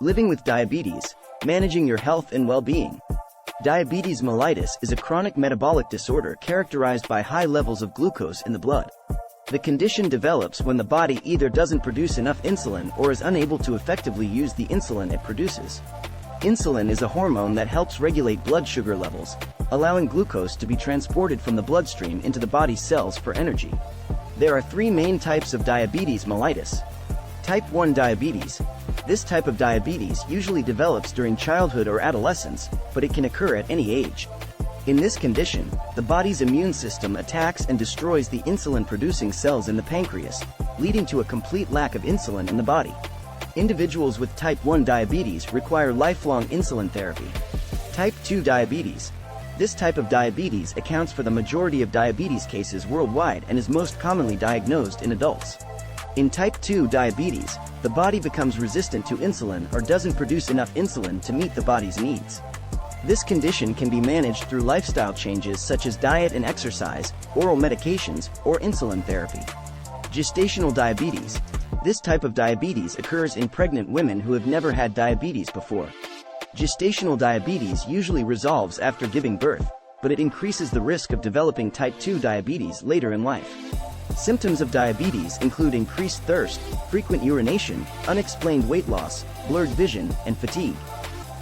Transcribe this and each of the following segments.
Living with diabetes, managing your health and well-being. Diabetes mellitus is a chronic metabolic disorder characterized by high levels of glucose in the blood. The condition develops when the body either doesn't produce enough insulin or is unable to effectively use the insulin it produces. Insulin is a hormone that helps regulate blood sugar levels, allowing glucose to be transported from the bloodstream into the body's cells for energy. There are three main types of diabetes mellitus. Type 1 diabetes. This type of diabetes usually develops during childhood or adolescence, but it can occur at any age. In this condition, the body's immune system attacks and destroys the insulin-producing cells in the pancreas, leading to a complete lack of insulin in the body. Individuals with type 1 diabetes require lifelong insulin therapy. Type 2 diabetes. This type of diabetes accounts for the majority of diabetes cases worldwide and is most commonly diagnosed in adults. In type 2 diabetes, the body becomes resistant to insulin or doesn't produce enough insulin to meet the body's needs. This condition can be managed through lifestyle changes such as diet and exercise, oral medications, or insulin therapy. Gestational diabetes. This type of diabetes occurs in pregnant women who have never had diabetes before. Gestational diabetes usually resolves after giving birth, but it increases the risk of developing type 2 diabetes later in life. Symptoms of diabetes include increased thirst, frequent urination, unexplained weight loss, blurred vision, and fatigue.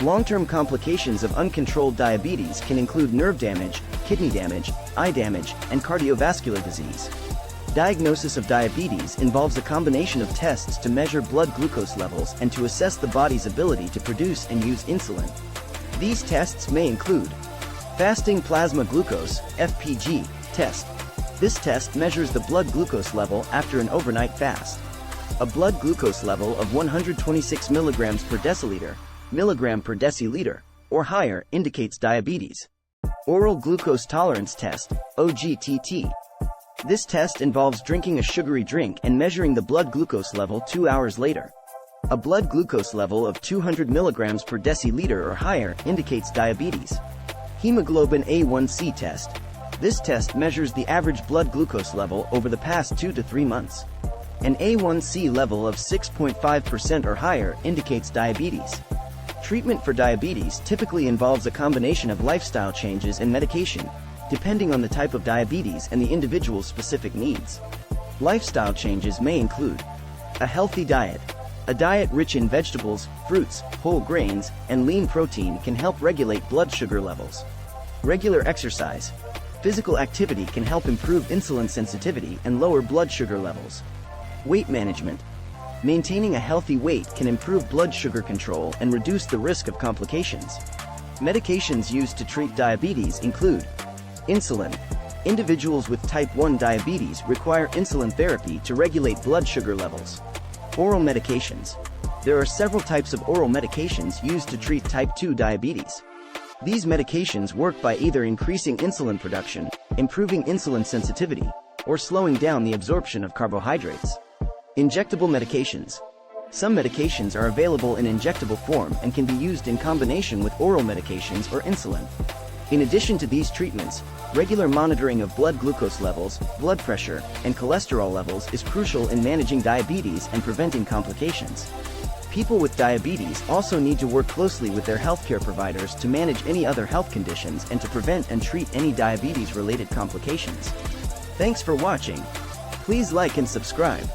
Long-term complications of uncontrolled diabetes can include nerve damage, kidney damage, eye damage, and cardiovascular disease. Diagnosis of diabetes involves a combination of tests to measure blood glucose levels and to assess the body's ability to produce and use insulin. These tests may include fasting plasma glucose (FPG) test. This test measures the blood glucose level after an overnight fast. A blood glucose level of 126 mg per deciliter, milligram per deciliter, or higher indicates diabetes. Oral glucose tolerance test, OGTT. This test involves drinking a sugary drink and measuring the blood glucose level 2 hours later. A blood glucose level of 200 mg per deciliter or higher indicates diabetes. Hemoglobin A1C test. This test measures the average blood glucose level over the past 2 to 3 months. An A1C level of 6.5% or higher indicates diabetes. Treatment for diabetes typically involves a combination of lifestyle changes and medication, depending on the type of diabetes and the individual's specific needs. Lifestyle changes may include a healthy diet. A diet rich in vegetables, fruits, whole grains, and lean protein can help regulate blood sugar levels. Regular exercise. Physical activity can help improve insulin sensitivity and lower blood sugar levels. Weight management. Maintaining a healthy weight can improve blood sugar control and reduce the risk of complications. Medications used to treat diabetes include insulin. Individuals with type 1 diabetes require insulin therapy to regulate blood sugar levels. Oral medications. There are several types of oral medications used to treat type 2 diabetes. These medications work by either increasing insulin production, improving insulin sensitivity, or slowing down the absorption of carbohydrates. Injectable medications. Some medications are available in injectable form and can be used in combination with oral medications or insulin. In addition to these treatments, regular monitoring of blood glucose levels, blood pressure, and cholesterol levels is crucial in managing diabetes and preventing complications. People with diabetes also need to work closely with their healthcare providers to manage any other health conditions and to prevent and treat any diabetes-related complications. Thanks for watching. Please like and subscribe.